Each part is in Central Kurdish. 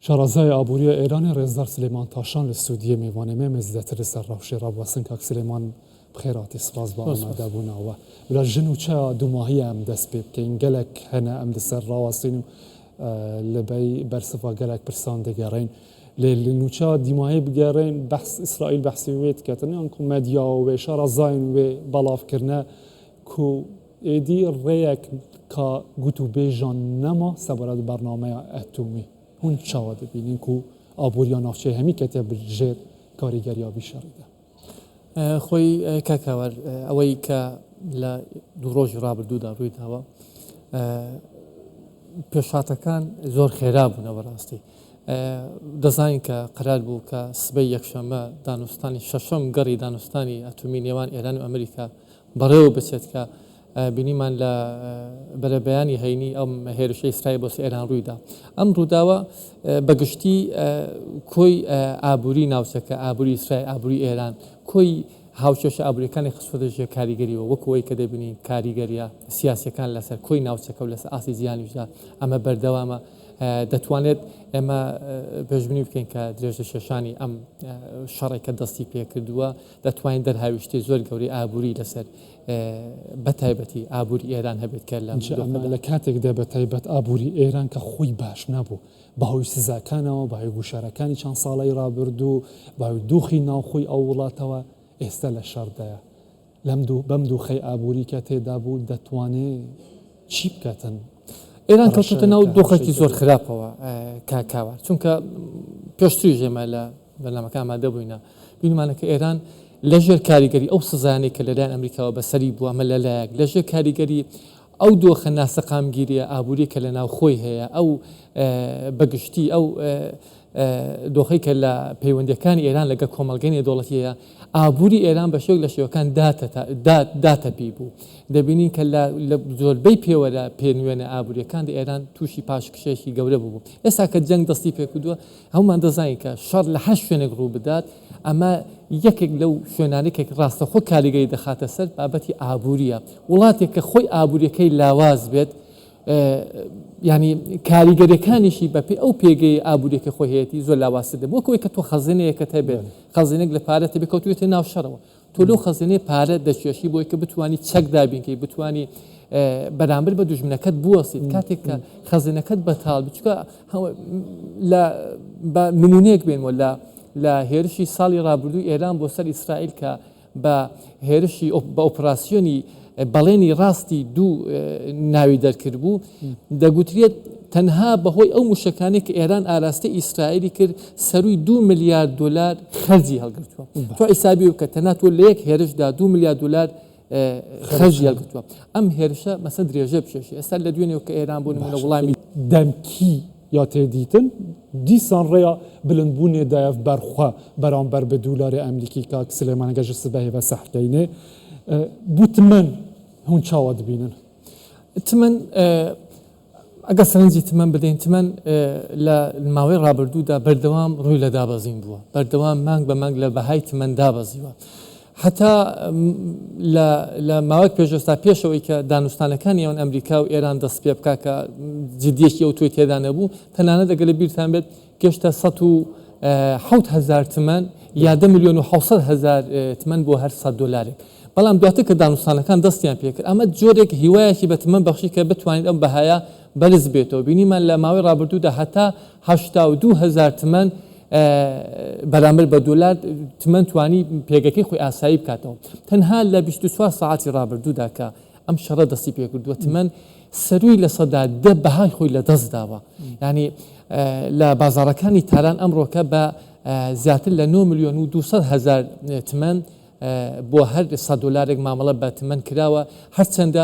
شارەزای ئابووریە ئێرانی ڕێزدار سلێمان تاشان لە سوودیە میوانێمە مێزدەتر سەر ڕەوشێرا بوەسن کاک سلێمان بخێراتی سپاس بە ئامادەبوونەوە لە ژن و چا دوماهیە ئەم دەست پێ بکەین گەلێک هەنە ئەم دەسەر ڕاوەستین و لەبەی بەرسەفا گەلێک پرسان دەگەڕین لێ نوچا دیماهی بگەڕین بەحس ئیسرائیل بەحسی وێت کەتنیان کو مەدیا و وێ شارەزاین وێ بەڵافکردنە کو ئێدی ڕێیەک کە گوت و بێژان نەما سەبارەت بەرنامەیە ئەتومی هون چاوە دەبینین کو ئابووریە ناوچەی هەمی کەتێ بژێر کاریگەریابی شەڕیدا خۆی کاکاوەر ئەوەی کە لە دوو ڕۆژی ڕابردوودا ڕوویداوە پێشاتەکان زۆر خێرا بوونەوە ڕاستی دەزانین کە قەرار بوو کە سبەی یەکشەمە دانوستانی شەشەم گەڕی دانوستانی ئەتومی نێوان ئێران و ئەمریکا بەڕێوە بچێت کە بینیمان لە بەرەبەیانی هەینی ئەم هێرشەی ئیسرائیل بۆ ئێران ڕوویدا ئەم ڕووداوە بەگشتی کۆی ئابووری ناوچەکە ئابووری ئیسرائیل ئابووری ئێران کۆی هاوچێشە ئابووریەکانی خستۆدەژێ کاریگەریەوە وەکەوەی کە دەبینین کاریگەریە سیاسەکان لەسەر کۆی ناوچەکە و لەسەر ئاسی زیانیشدا ئەمە بەردەوامە دەتوانێت ئێمە پێشبینی بکەین کە درێژە شێشانی ئەم شەڕێکە دەستی پێکردووە دەتوانین دەرهاویشتی زۆر گەوری ئابووری لەسەر بەتایبەتی ئابووری ئێران هەبێت کە لە کاتێکدا بەتایبەت ئابووری ئێران کە خۆی باش نەبوو بەهۆی سزاکانەوە بەهۆی گوشارەکانی چەند ساڵی ڕابردوو بەهۆی دۆخی ناوخۆی ئەو وڵاتەوە ئێستا لە شەڕدایە بەم دۆخەی ئابووری کە تێدا بوو دەتوانێت چی بکاتن ئێران کەوتوتە ناو دۆخێکی زۆر خراپەوە کاکاوە چونکە پێشتری ژێمە لە بەرنامەکە ئامادە بووینە بینمانەکە ئێران لەژێر کاریگەری ئەو سزانەی کە لەلایەن ئەمریکاوە بەسەری بووە ئەمە لەلایەک لەژێر کاریگەری ئەو دۆخە ناسەقامگیریە ئابووری کە لە ناو خۆی هەیە ئەو بەگشتی ئەو دۆخەی کە لە پەیوەندیەکانی ئێران لەگە کۆمەڵگەی نێودەوڵەتیەیە ئابووری ئێران بە شێوەک لە شێوەکان داتەپی بوو دەبینین کە لە زۆربەی پێوەرە پێنوێنە ئابووریەکان ئێران تووشی پاشکشێکی گەورە بوو ئێستا کە جەنگ دەستی پێکردووە هەمومان دەزانین کە شەڕ لە هەشت شوێنێک ڕوو بدات ئەمە یەکێک لەو شوێنانێکێک ڕاستەخۆ کاریگەری دەخاتە سەر بابەتی ئابووریە وڵاتێک کە خۆی ئابووریەکەی لاواز بێت ینی کاریگەریەکانیشی بەپێ ئەو پێگەی ئابووریەکە خۆی هەیەی زۆر لاواسە دەبێت وەکەوەی کە تۆ خەزینەیەکە هەبێت خەزینێک لە پارە تەبێت کەوتوێتە ناو شەڕەوە تۆ لەو خەزینەی پارە دەچێشی بۆی کە بتوانی چەک دابینکەی بتوانی بەرامبەر بە دوژمنەکەت بوەسیت کاتێک کە خەزینەکەت بەتاڵ بچکە بە نمونەیەک بێنەوە لە هێرشی ساڵی ڕابردووی ئێران بۆ سەر ئیسرائیل کە بە هێرشی بە ئۆپراسیۆنی بەڵێنی ڕاستی دوو ناوی دەرکرد بوو دەگوترێت تەنها بەهۆی ئەو موشەکانی کە ئێران ئاراستی ئیسرائیلی کرد سەروی 2 میلیارد دلار خەرجی هەڵگرتووە تۆ ئیسابی وکە تەنها تۆ لە یەک هێرشدا 2 میلیارد دلار خەرجی هەڵگرتووە ئەم هێرشە مەسە درێژە بشێشی ئێستا لە دوێنێ کە ئێران بوون منە وڵامی دەمکی یا تێدیتن دیسان ڕێیا بلندبوونێ دایف بەرخوا بەرامبەر بە دولاری ئەمریکی کاک سلێمانەگەژ سبەهێ بە سەحکەینێ بوو تمەن هون چاوە دبینن تمەن ئەگە سەرنجی تمەن بدەین تمەن لە ماوەی ڕابردوودا بەردەوام ڕووی لە دابەزین بووە بەردەوام مانگ بە مانگ لە بەهای تمەن دابەزیوە حتا لە ماوەیەک پێشۆستا پێشەوەی کە دانوستانەکانی ئەوان ئەمریکا و ئێران دەست پێ بکە کە جدیەکی ئەو توی تێدا نەبوو تەنانەت دەگە لە بیرتان بێت گەشتە 170,000 تمەن یا 10,700,000 تمەن بۆ هەر 100 دلارێک بەڵام دواتر کە دانوستانەکان دەستیان پێکرد ئەمە جۆرێک هیوایەکی بە تمەن بەخشی کە بتوانین ئەم بەهایە بەرز بێتەوە بینیمان لە ماوەی ڕابردوودا هەتا 82,000 تمەن بەرامبەر بە دلار تمەن توانی پێگەکەی خۆی ئاسایی بکاتەوە تەنها لە 24 ساعتی ڕابردوودا کە ئەم شەڕە دەستی پێکردووە تمەن سەروی لە سەدا دە بەهای خۆی لە دەست داوە ینی لە بازاڕەکانی تاران ئەمڕۆکە بە زیاتر لە 9,200,000 تمەن بۆ هەر 100 دلارێک مامەڵە بە تمەن کراوە هەرچەندە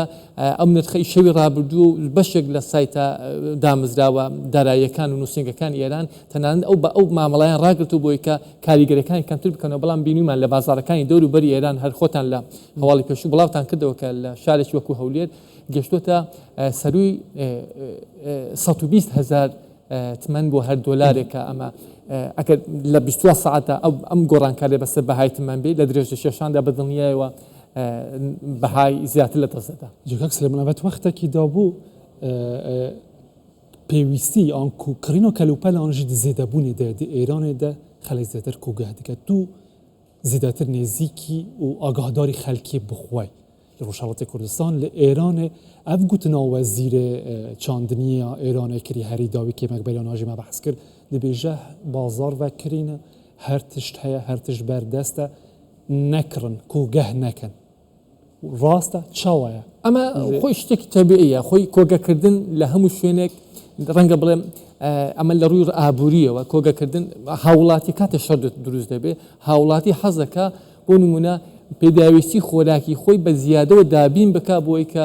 ئەم نرخەی شەوی ڕابردوو و بەشێک لە سایتە دامزراوە داراییەکان و نووسنگەکان ئێران تەنانەت ئەو بە ئەو مامەڵیان ڕاگرتو بۆی کە کاریگەرەکانی کەمتر بکەنەوە بەڵام بینیمان لە بازاڕەکانی دەور و بەری ئێران هەر خۆتان لە هەواڵی پێشوو بڵاوتان کردەوە کە لە شارێکی وەکو هەولێر گەشتۆتە سەروی 120,000 تمەن بۆ هەر دلارێکە ئەمە ئەگەر لە 24 ساعتە ئەم گۆڕانکارێ بەسەر بەهای تمەن بێت لە درێژە شێشاندا بەدڵنیایەوە بەهای زیاتر لە دەستدەدا جگەک سلێمانەوەت وەختێکی دابوو پێویستی ئەن کڕینۆ کەلوپەلانژی زێدەبوونی دە ئێرانێدا خەڵی زێتر کوگە دکە تو زیاتر نێزیکی و ئاگاهداری خەلکی بخوای لە ڕۆژهەڵاتی کوردستان لە ئێرانێ ئەف گوتناوە زیرێ چاندنیە ئێرانێ کری هەری داوی کێمەک بەریاناژیمە بەحس کرد دەبێژە بازار ڤەکرینە هەر تشت هەیە هەر تشت بەردەستە نەکڕن کوگەه نەکەن ڕاستە چاوایە ئەمە خۆی شتێکی تەبیعیە خۆی کۆگەکردن لە هەموو شوێنێک ڕەنگە بڵێم ئەمە لە ڕووی ئابوووریەوە کۆگەکردن هاوڵاتی کاتە شەر دروست دەبێت هاوڵاتی حەزەکە بۆ نمونە پێداویستی خۆراکی خۆی بە زیادەوە دابین بک بۆی کە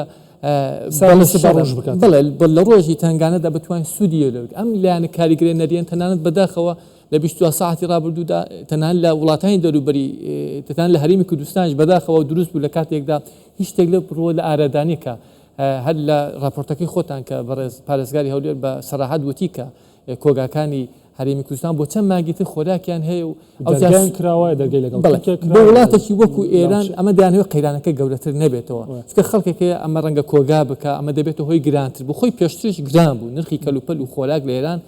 لە ڕۆژی تنگانەدا بتوان سوودی لە ئەم لایەنە کاریگرێ نەریێن تەنانەت بەداخەوە لە 22 ساعتی ڕابردوودا تەنان لە وڵاتانی دەوروبەری تەنان لە هەرێمی کوردستانش بەداخەوە دروست بوو لە کاتێکدا هیچ شتێک لە ڕۆ لە ئارادانیکە هەر لە راپۆرتەکەی خۆتان کە بەڕێز پارێزگاری هەولێر بە سەراحەت وتی کە کۆگاکانی هەرێمی کوردستان بۆ چەند ماگیتر خۆراکیان هەیە و ئەویان کراوە دەرگەی لەگەڵ بە وڵاتێکی وەکو ئێران ئەمە دانەوە قەیرانەکە گەورەتر نەبێتەوە چکە خەڵکێکەیە ئەمە ڕەنگە کۆگا بکە ئەمە دەبێتەوە هۆی گرانتر بۆ خۆی پێشترش گران بوو نرخی کەلوپەل و خۆراک لە ئێران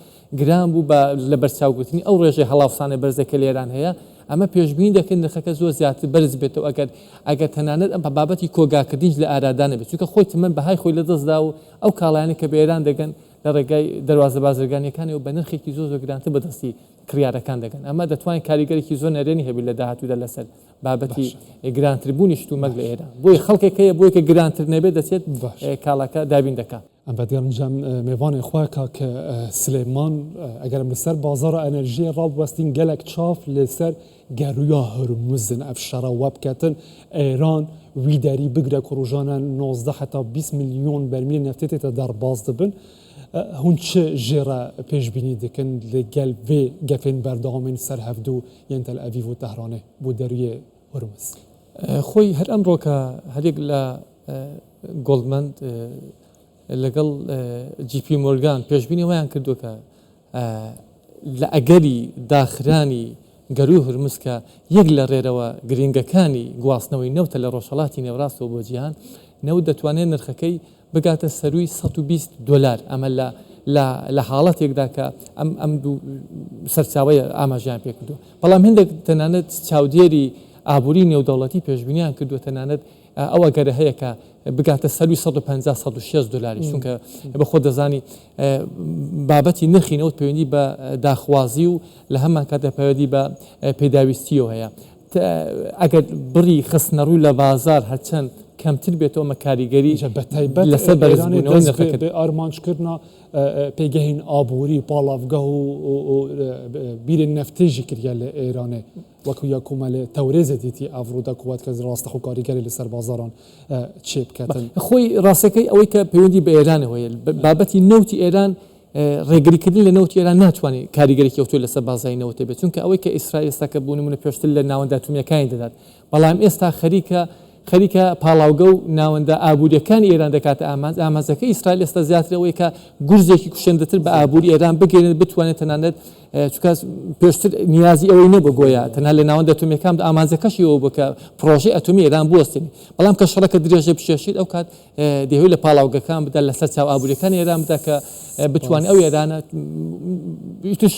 گران بوو لە بەرچاوگرتنی ئەو ڕێژەی هەڵاوسانە بەرزەکە لە ئێران هەیە ئەمە پێشبین دەکەن نرخەکە زۆر زیاتر بەرز بێتەوە ئەگەر تەنانەت ئەم بابەتی کۆگاکردنیش لە ئارادانە بێت چونکە خۆی تمەن بەهای خۆی لە دەستدا و ئەو کاڵایانە کە بە ئێران دەگەن لە ڕێگای دەواازە بازرگانیەکانی و بە نرخێکی زۆر گرانتر بەدەستی کریارەکان دەگەن ئەمە دەتوانین کاریگەرێکی زۆر نەرێنی هەبی لە داهاتوودا لەسەر بابەتی گرانتربوونی شتومەک لە ئێران بۆی خەڵکێکەیە بۆی کە گرانتر نەبێت دەچێت کاڵاکە دابین دەکات ئەم بەدیانجام میوانی خواکە کە سلێمان ئەگەرم لەسەر بازارە ئەنەرژیە ڕابوەستین گەلێک چاف لەسەر گەرویا هەرموزن ئەف شەڕە وەبکەتن ئێران وی دەری بگرە کوڕژانە 19 حتا 20 میلیۆن بەرمیل نەفتێتێتە دەرباز دەبن هون چه ژێرە پێشبینی دەکەن لەگەل vê gefên berdewamên ser hevdû yên Tel Aviv û Tehranê بۆ دەرویە هەرمز خۆی هەر ئەمڕۆکە هەرێک لە گۆڵدمەند لەگەڵ جیپی مۆرگان پێشبینی ویان کردو کە لە ئەگەری داخرانی گەروی هەرمز کە یەک لە ڕێرەوە گرنگەکانی گواستنەوەی نەوتە لە ڕۆژهەڵاتی نێوڕاستەوە بۆ جیهان نەوت دەتوانێت نرخەکەی بگاتە سەروی $120 ئەمە لە حاڵەتێکدا کە ئەم دوو سەرچاوەیە ئاماژیان پێ کردو بەڵام هەندێک تەنانەت چاودێری ئابووری نێودەوڵەتی پێشبینیان کردووە تەنانەت ئەوە گەرە هەیە کە بگاتە سەروی $150-160 چونکە بە خۆ دەزانی بابەتی نرخی نەوت پەیوەندی بە داخوازی و لە هەمان کاتە پەیوەندی بە پێداویستیەوە هەیە ئەگەر بڕی خستنە ڕووی لە بازار هەرچەند کەمتر بێتەوە مە کاریگەری لەسەر بەرزبوونەوە ئارمانجکردنا پێگەهین ئابووری پاڵاوگە و بیرێن نەفتێژی کردە لە ئێرانێ وەکو یاکومە لە تەورێزە دیتی ئەڤڕوودا کوات کە ڕاستە و کاریگەری لەسەر بازاران چێ بکاتن خۆی ڕاستەکەی ئەوەی کە پەیوەندی بە ئێرانەوەیە بابەتی نەوتی ئێران ڕێگریکردن لە نەوتی ئێران ناتوانێت کاریگەرێکی ئەوتۆ لەسەر بازای نەوتێ بێت چونکە ئەوەی کە ئیسرائیل ئێستا کە بوونمونە پێشتر لە ناوەندا ئاتۆمیەکانی دەدات بەڵام ئێستا خەریکە پاڵاوگە و ناوەندە ئابوووریەکانی ئێران دەکاتە ئامانزەکە ئیسرائیل ئێستا زیاترەوەی کە گورزێکی کوشندەتر بە ئابووری ئێران بگەێنێت بتوانێت تەنانەت چکە پێشتر نیازی ئەوەی نەبوو گۆیە تەنها لە ناوەندە ئەتۆمیەکان ئامانزەکەشی ئەوە بکە پرۆژەی ئەتۆمی ئێران بوەستێنی بەڵام کە شەڕەکە درێژە بشێشیت ئەو کات دەیەوێت لە پاڵاوگەکان بدات لەسەر چاو ئابووریەکانی ئێران بدا کە بتوانێت ئەو ئێرانە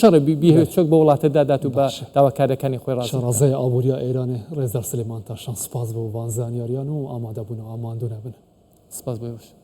شەڕ بیهێت چۆک بە وڵاتەدا دات و بە داواکارەکانی خۆی ڕازای ئابووریە ئێرانێ ڕێزدار سلێمان تاشان سپاس بۆ وانزانیاریان و ئامادەبوون و ئاماندوو نەبن سپاس بۆ